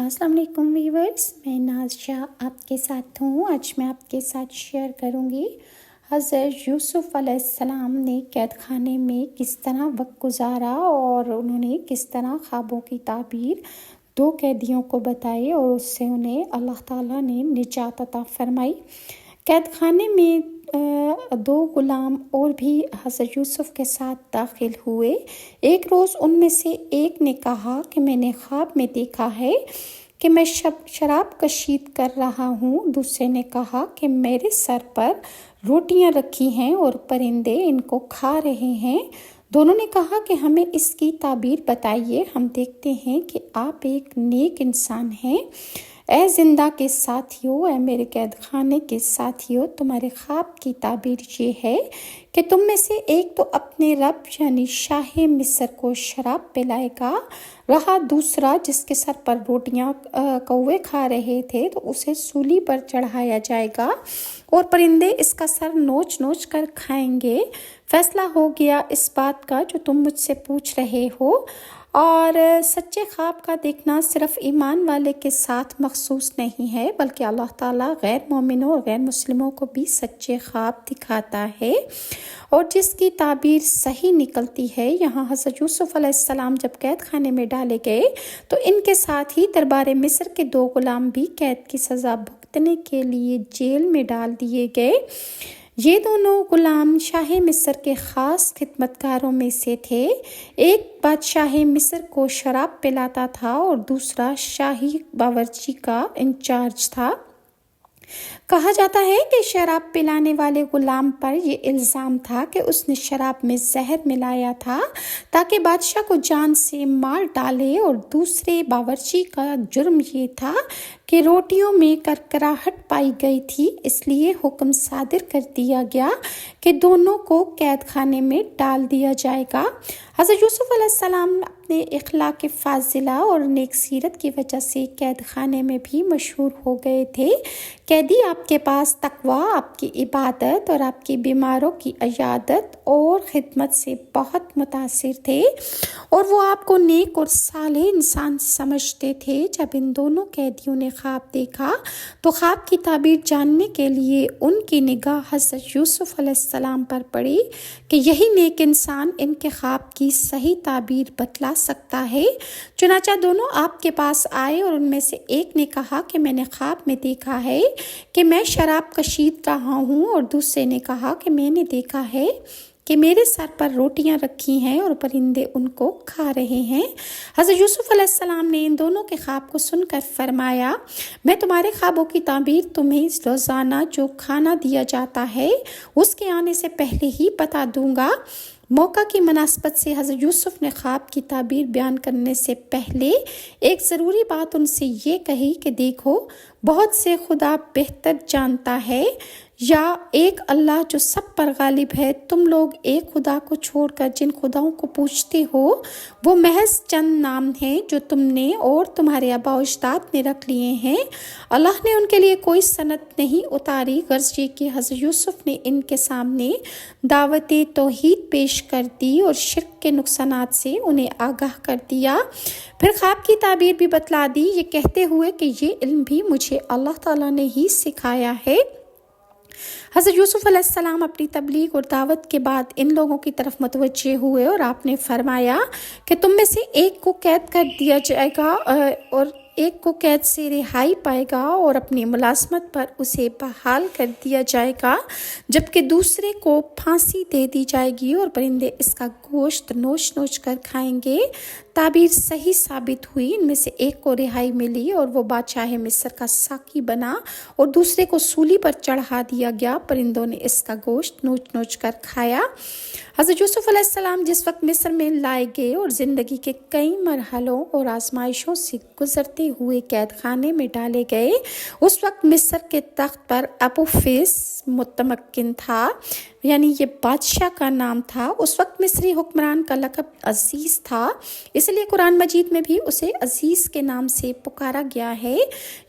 السلام علیکم ویورز، میں ناز شاہ آپ کے ساتھ ہوں۔ آج میں آپ کے ساتھ شیئر کروں گی حضرت یوسف علیہ السلام نے قید خانے میں کس طرح وقت گزارا اور انہوں نے کس طرح خوابوں کی تعبیر 2 قیدیوں کو بتائی اور اس سے انہیں اللہ تعالیٰ نے نجات عطا فرمائی۔ قید خانے میں 2 غلام اور بھی حضرت یوسف کے ساتھ داخل ہوئے۔ ایک روز ان میں سے ایک نے کہا کہ میں نے خواب میں دیکھا ہے کہ میں شراب کشید کر رہا ہوں۔ دوسرے نے کہا کہ میرے سر پر روٹیاں رکھی ہیں اور پرندے ان کو کھا رہے ہیں۔ دونوں نے کہا کہ ہمیں اس کی تعبیر بتائیے، ہم دیکھتے ہیں کہ آپ ایک نیک انسان ہیں۔ اے زندہ کے ساتھیوں، اے میرے قید خانے کے ساتھیوں، تمہارے خواب کی تعبیر یہ ہے کہ تم میں سے ایک تو اپنے رب یعنی شاہ مصر کو شراب پلائے گا، رہا دوسرا جس کے سر پر روٹیاں کوے کھا رہے تھے تو اسے سولی پر چڑھایا جائے گا اور پرندے اس کا سر نوچ نوچ کر کھائیں گے۔ فیصلہ ہو گیا اس بات کا جو تم مجھ سے پوچھ رہے ہو، اور سچے خواب کا دیکھنا صرف ایمان والے کے ساتھ مخصوص نہیں ہے بلکہ اللہ تعالیٰ غیر مومنوں اور غیر مسلموں کو بھی سچے خواب دکھاتا ہے اور جس کی تعبیر صحیح نکلتی ہے۔ یہاں حضرت یوسف علیہ السلام جب قید خانے میں ڈالے گئے تو ان کے ساتھ ہی دربار مصر کے 2 غلام بھی قید کی سزا بھگتنے کے لیے جیل میں ڈال دیے گئے۔ یہ دونوں غلام شاہ مصر کے خاص خدمتگاروں میں سے تھے۔ ایک بادشاہ مصر کو شراب پلاتا تھا اور دوسرا شاہی باورچی کا انچارج تھا۔ کہا جاتا ہے کہ شراب پلانے والے غلام پر یہ الزام تھا کہ اس نے شراب میں زہر ملایا تھا تاکہ بادشاہ کو جان سے مار ڈالے، اور دوسرے باورچی کا جرم یہ تھا کہ روٹیوں میں کرکراہٹ پائی گئی تھی، اس لیے حکم صادر کر دیا گیا کہ دونوں کو قید خانے میں ڈال دیا جائے گا۔ حضرت یوسف علیہ السلام اپنے اخلاق فاضلہ اور نیک سیرت کی وجہ سے قید خانے میں بھی مشہور ہو گئے تھے۔ قیدی آپ کے پاس تقویٰ، آپ کی عبادت اور آپ کی بیماروں کی عیادت اور خدمت سے بہت متاثر تھے اور وہ آپ کو نیک اور صالح انسان سمجھتے تھے۔ جب ان دونوں قیدیوں نے خواب دیکھا تو خواب کی تعبیر جاننے کے لیے ان کی نگاہ حضرت یوسف علیہ السلام پر پڑی کہ یہی نیک انسان ان کے خواب کی صحیح تعبیر بتلا سکتا ہے۔ چنانچہ دونوں آپ کے پاس آئے اور ان میں سے ایک نے کہا کہ میں نے خواب میں دیکھا ہے کہ میں شراب کشید رہا ہوں، اور دوسرے نے کہا کہ میں نے دیکھا ہے کہ میرے سر پر روٹیاں رکھی ہیں اور پرندے ان کو کھا رہے ہیں۔ حضرت یوسف علیہ السلام نے ان دونوں کے خواب کو سن کر فرمایا، میں تمہارے خوابوں کی تعبیر تمہیں روزانہ جو کھانا دیا جاتا ہے اس کے آنے سے پہلے ہی بتا دوں گا۔ موقع کی مناسبت سے حضرت یوسف نے خواب کی تعبیر بیان کرنے سے پہلے ایک ضروری بات ان سے یہ کہی کہ دیکھو، بہت سے خدا بہتر جانتا ہے یا ایک اللہ جو سب پر غالب ہے، تم لوگ ایک خدا کو چھوڑ کر جن خداؤں کو پوجتے ہو وہ محض چند نام ہیں جو تم نے اور تمہارے آباء و اجداد نے رکھ لیے ہیں۔ اللہ نے ان کے لیے کوئی سند نہیں اتاری، غرض یہ کہ حضرت یوسف نے ان کے سامنے دعوت توحید پیش کر دی اور شرک کے نقصانات سے انہیں آگاہ کر دیا۔ پھر خواب کی تعبیر بھی بتلا دی، یہ کہتے ہوئے کہ یہ علم بھی مجھے اللہ تعالیٰ نے ہی سکھایا ہے۔ حضرت یوسف علیہ السلام اپنی تبلیغ اور دعوت کے بعد ان لوگوں کی طرف متوجہ ہوئے اور آپ نے فرمایا کہ تم میں سے ایک کو قید کر دیا جائے گا اور ایک کو قید سے رہائی پائے گا اور اپنی ملازمت پر اسے بحال کر دیا جائے گا، جبکہ دوسرے کو پھانسی دے دی جائے گی اور پرندے اس کا گوشت نوچ نوچ کر کھائیں گے۔ تعبیر صحیح ثابت ہوئی، ان میں سے ایک کو رہائی ملی اور وہ بادشاہ مصر کا ساقی بنا اور دوسرے کو سولی پر چڑھا دیا گیا، پرندوں نے اس کا گوشت نوچ نوچ کر کھایا۔ حضرت یوسف علیہ السلام جس وقت مصر میں لائے گئے اور زندگی کے کئی مرحلوں اور آزمائشوں سے گزرتے ہوئے قید خانے میں ڈالے گئے، اس وقت مصر کے تخت پر اپوفیس متمکن تھا، یعنی یہ بادشاہ کا نام تھا۔ اس وقت مصری حکمران کا لقب عزیز تھا، اس لیے قرآن مجید میں بھی اسے عزیز کے نام سے پکارا گیا ہے۔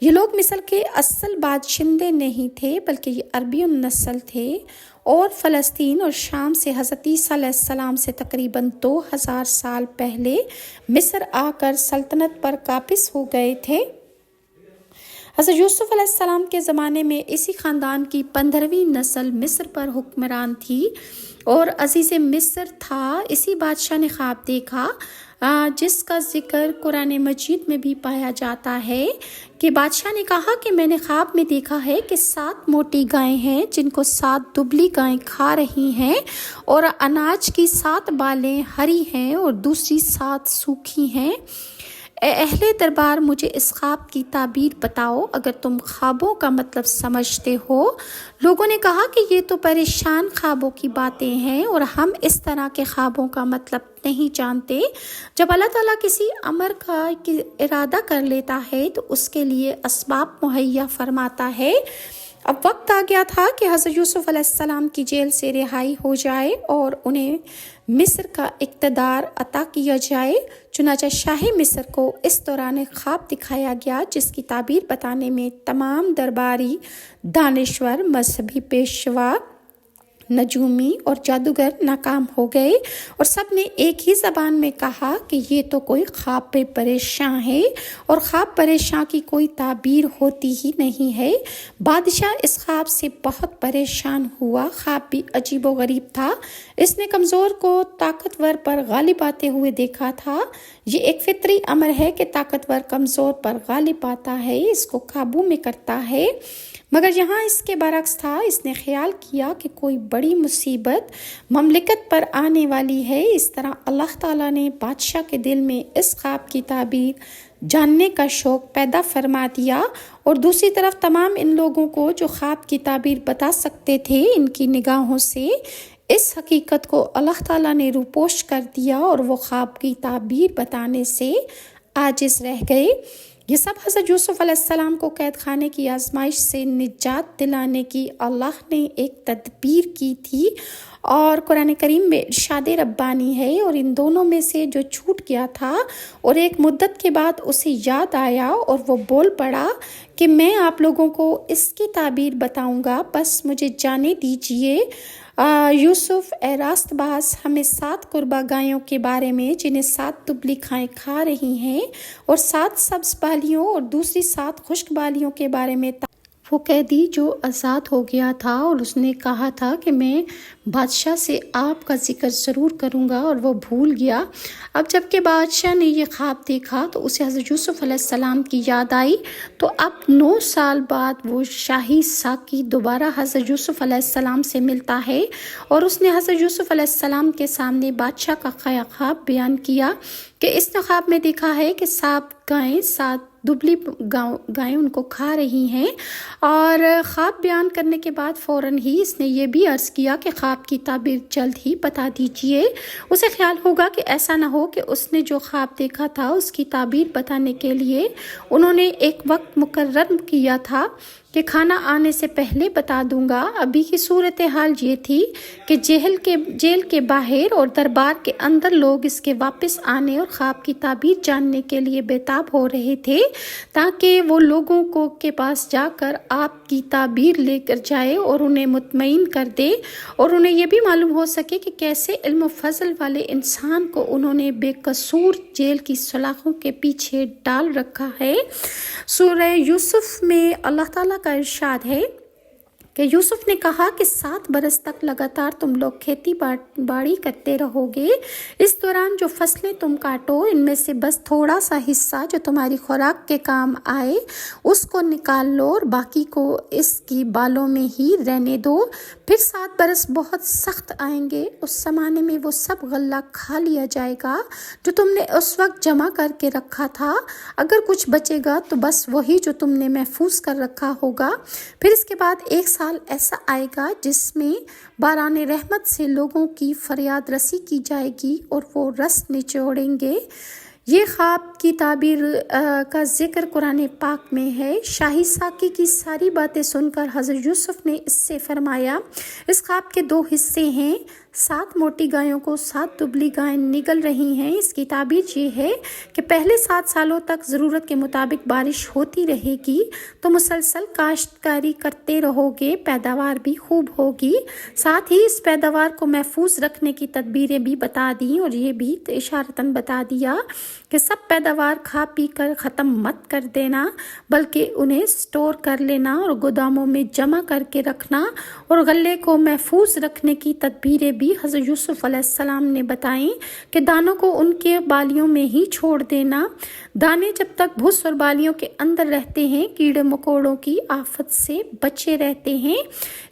یہ لوگ مصر کے اصل باشندے نہیں تھے بلکہ یہ عربی النسل تھے اور فلسطین اور شام سے حضرت عیسیٰ علیہ السلام سے تقریباً 2000 سال پہلے مصر آ کر سلطنت پر قابض ہو گئے تھے۔ حضرت یوسف علیہ السلام کے زمانے میں اسی خاندان کی 15ویں نسل مصر پر حکمران تھی اور عزیز مصر تھا۔ اسی بادشاہ نے خواب دیکھا جس کا ذکر قرآن مجید میں بھی پایا جاتا ہے کہ بادشاہ نے کہا کہ میں نے خواب میں دیکھا ہے کہ 7 موٹی گائیں ہیں جن کو 7 دبلی گائیں کھا رہی ہیں، اور اناج کی 7 بالیں ہری ہیں اور دوسری 7 سوکھی ہیں۔ اے اہل دربار، مجھے اس خواب کی تعبیر بتاؤ اگر تم خوابوں کا مطلب سمجھتے ہو۔ لوگوں نے کہا کہ یہ تو پریشان خوابوں کی باتیں ہیں اور ہم اس طرح کے خوابوں کا مطلب نہیں جانتے۔ جب اللہ تعالیٰ کسی امر کا ارادہ کر لیتا ہے تو اس کے لیے اسباب مہیا فرماتا ہے۔ اب وقت آ گیا تھا کہ حضرت یوسف علیہ السلام کی جیل سے رہائی ہو جائے اور انہیں مصر کا اقتدار عطا کیا جائے۔ چنانچہ شاہ مصر کو اس دوران خواب دکھایا گیا جس کی تعبیر بتانے میں تمام درباری، دانشور، مذہبی پیشوا، نجومی اور جادوگر ناکام ہو گئے، اور سب نے ایک ہی زبان میں کہا کہ یہ تو کوئی خواب پہ پریشاں ہے، اور خواب پریشاں کی کوئی تعبیر ہوتی ہی نہیں ہے۔ بادشاہ اس خواب سے بہت پریشان ہوا۔ خواب بھی عجیب و غریب تھا۔ اس نے کمزور کو طاقتور پر غالب آتے ہوئے دیکھا تھا۔ یہ ایک فطری امر ہے کہ طاقتور کمزور پر غالب آتا ہے، اس کو قابو میں کرتا ہے، مگر یہاں اس کے برعکس تھا۔ اس نے خیال کیا کہ کوئی بڑی مصیبت مملکت پر آنے والی ہے۔ اس طرح اللہ تعالیٰ نے بادشاہ کے دل میں اس خواب کی تعبیر جاننے کا شوق پیدا فرما دیا، اور دوسری طرف تمام ان لوگوں کو جو خواب کی تعبیر بتا سکتے تھے، ان کی نگاہوں سے اس حقیقت کو اللہ تعالیٰ نے روپوش کر دیا اور وہ خواب کی تعبیر بتانے سے عاجز رہ گئے۔ یہ سب حضرت یوسف علیہ السلام کو قید خانے کی آزمائش سے نجات دلانے کی اللہ نے ایک تدبیر کی تھی، اور قرآن کریم میں ارشاد ربانی ہے، اور ان دونوں میں سے جو چھوٹ گیا تھا اور ایک مدت کے بعد اسے یاد آیا اور وہ بول پڑا کہ میں آپ لوگوں کو اس کی تعبیر بتاؤں گا، بس مجھے جانے دیجئے۔ یوسف، اے راست باز، ہمیں 7 قربا گایوں کے بارے میں جنہیں 7 دبلی گائیں کھا رہی ہیں، اور 7 سبز بالیوں اور دوسری 7 خشک بالیوں کے بارے میں وہ قیدی جو آزاد ہو گیا تھا اور اس نے کہا تھا کہ میں بادشاہ سے آپ کا ذکر ضرور کروں گا، اور وہ بھول گیا۔ اب جب کہ بادشاہ نے یہ خواب دیکھا تو اسے حضرت یوسف علیہ السلام کی یاد آئی، تو اب 9 سال بعد وہ شاہی ساقی دوبارہ حضرت یوسف علیہ السلام سے ملتا ہے، اور اس نے حضرت یوسف علیہ السلام کے سامنے بادشاہ کا خواب بیان کیا کہ اس نے خواب میں دیکھا ہے کہ 7 گائیں، 7 دبلی گائیں ان کو کھا رہی ہیں، اور خواب بیان کرنے کے بعد فوراً ہی اس نے یہ بھی عرض کیا کہ خواب کی تعبیر جلد ہی بتا دیجئے۔ اسے خیال ہوگا کہ ایسا نہ ہو کہ اس نے جو خواب دیکھا تھا اس کی تعبیر بتانے کے لیے انہوں نے ایک وقت مقرر کیا تھا کہ کھانا آنے سے پہلے بتا دوں گا۔ ابھی کی صورتحال یہ تھی کہ جیل کے باہر اور دربار کے اندر لوگ اس کے واپس آنے اور خواب کی تعبیر جاننے کے لیے بےتاب ہو رہے تھے، تاکہ وہ لوگوں کے پاس جا کر آپ کی تعبیر لے کر جائے اور انہیں مطمئن کر دے، اور انہیں یہ بھی معلوم ہو سکے کہ کیسے علم و فضل والے انسان کو انہوں نے بے قصور جیل کی سلاخوں کے پیچھے ڈال رکھا ہے۔ سورہ یوسف میں اللہ تعالیٰ کا ارشاد ہے کہ یوسف نے کہا کہ 7 برس تک لگاتار تم لوگ کھیتی باڑی کرتے رہو گے، اس دوران جو فصلیں تم کاٹو ان میں سے بس تھوڑا سا حصہ جو تمہاری خوراک کے کام آئے اس کو نکال لو، اور باقی کو اس کی بالوں میں ہی رہنے دو۔ پھر 7 برس بہت سخت آئیں گے، اس زمانے میں وہ سب غلہ کھا لیا جائے گا جو تم نے اس وقت جمع کر کے رکھا تھا، اگر کچھ بچے گا تو بس وہی جو تم نے محفوظ کر رکھا ہوگا۔ پھر اس کے بعد 1 سال ایسا آئے گا جس میں باران رحمت سے لوگوں کی فریاد رسی کی جائے گی اور وہ رس نچوڑیں گے۔ یہ خواب کی تعبیر کا ذکر قرآن پاک میں ہے۔ شاہی ساقی کی ساری باتیں سن کر حضرت یوسف نے اس سے فرمایا، اس خواب کے 2 حصے ہیں، 7 موٹی گایوں کو 7 دبلی گائیں نگل رہی ہیں۔ اس کی تعبیر یہ ہے کہ پہلے 7 سالوں تک ضرورت کے مطابق بارش ہوتی رہے گی تو مسلسل کاشتکاری کرتے رہو گے، پیداوار بھی خوب ہوگی۔ ساتھ ہی اس پیداوار کو محفوظ رکھنے کی تدبیریں بھی بتا دیں اور یہ بھی اشارتاً بتا دیا کہ سب پیداوار کھا پی کر ختم مت کر دینا، بلکہ انہیں سٹور کر لینا اور گوداموں میں جمع کر کے رکھنا، اور غلے کو محفوظ رکھنے کی تدبیریں بھی حضرت یوسف علیہ السلام نے بتائیں کہ دانوں کو ان کے بالیوں میں ہی چھوڑ دینا۔ دانے جب تک بھس اور بالیوں کے اندر رہتے ہیں کیڑے مکوڑوں کی آفت سے بچے رہتے ہیں۔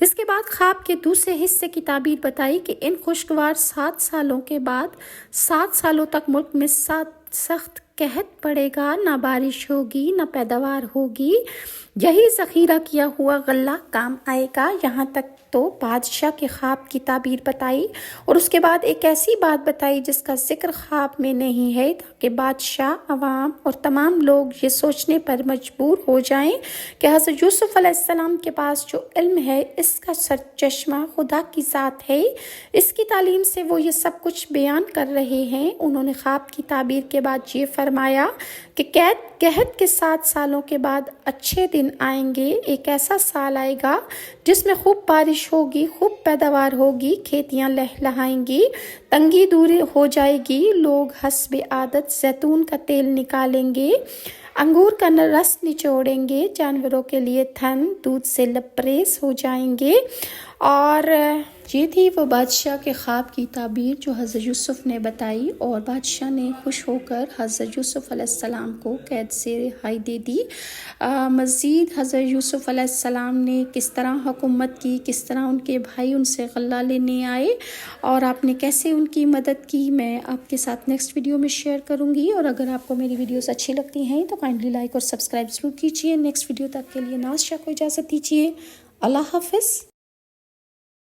اس کے بعد خواب کے دوسرے حصے کی تعبیر بتائی کہ ان خوشگوار 7 سالوں کے بعد 7 سالوں تک ملک میں سخت قحط پڑے گا، نہ بارش ہوگی نہ پیداوار ہوگی، یہی ذخیرہ کیا ہوا غلہ کام آئے گا۔ یہاں تک تو بادشاہ کے خواب کی تعبیر بتائی اور اس کے بعد ایک ایسی بات بتائی جس کا ذکر خواب میں نہیں ہے، تاکہ بادشاہ، عوام اور تمام لوگ یہ سوچنے پر مجبور ہو جائیں کہ حضرت یوسف علیہ السلام کے پاس جو علم ہے اس کا سرچشمہ خدا کی ذات ہے، اس کی تعلیم سے وہ یہ سب کچھ بیان کر رہے ہیں۔ انہوں نے خواب کی تعبیر کے بعد یہ فرمایا کہ قحط کے 7 سالوں کے بعد اچھے دن آئیں گے، ایک ایسا سال آئے گا جس میں خوب بارش ہوگی، خوب پیداوار ہوگی، کھیتیاں لہلہائیں گی، تنگی دور ہو جائے گی، لوگ حسب عادت زیتون کا تیل نکالیں گے، انگور کا رس نچوڑیں گے، جانوروں کے لیے تھن دودھ سے لبریز ہو جائیں گے۔ اور یہ تھی وہ بادشاہ کے خواب کی تعبیر جو حضرت یوسف نے بتائی، اور بادشاہ نے خوش ہو کر حضرت یوسف علیہ السلام کو قید سے رہائی دے دی۔ مزید حضرت یوسف علیہ السلام نے کس طرح حکومت کی، کس طرح ان کے بھائی ان سے غلہ لینے آئے اور آپ نے کیسے ان کی مدد کی، میں آپ کے ساتھ نیکسٹ ویڈیو میں شیئر کروں گی۔ اور اگر آپ کو میری ویڈیوز اچھی لگتی ہیں تو کائنڈلی لائک اور سبسکرائب ضرور کیجیے۔ نیکسٹ ویڈیو تک کے لیے ناز شاہ کو اجازت دیجیے۔ اللہ حافظ۔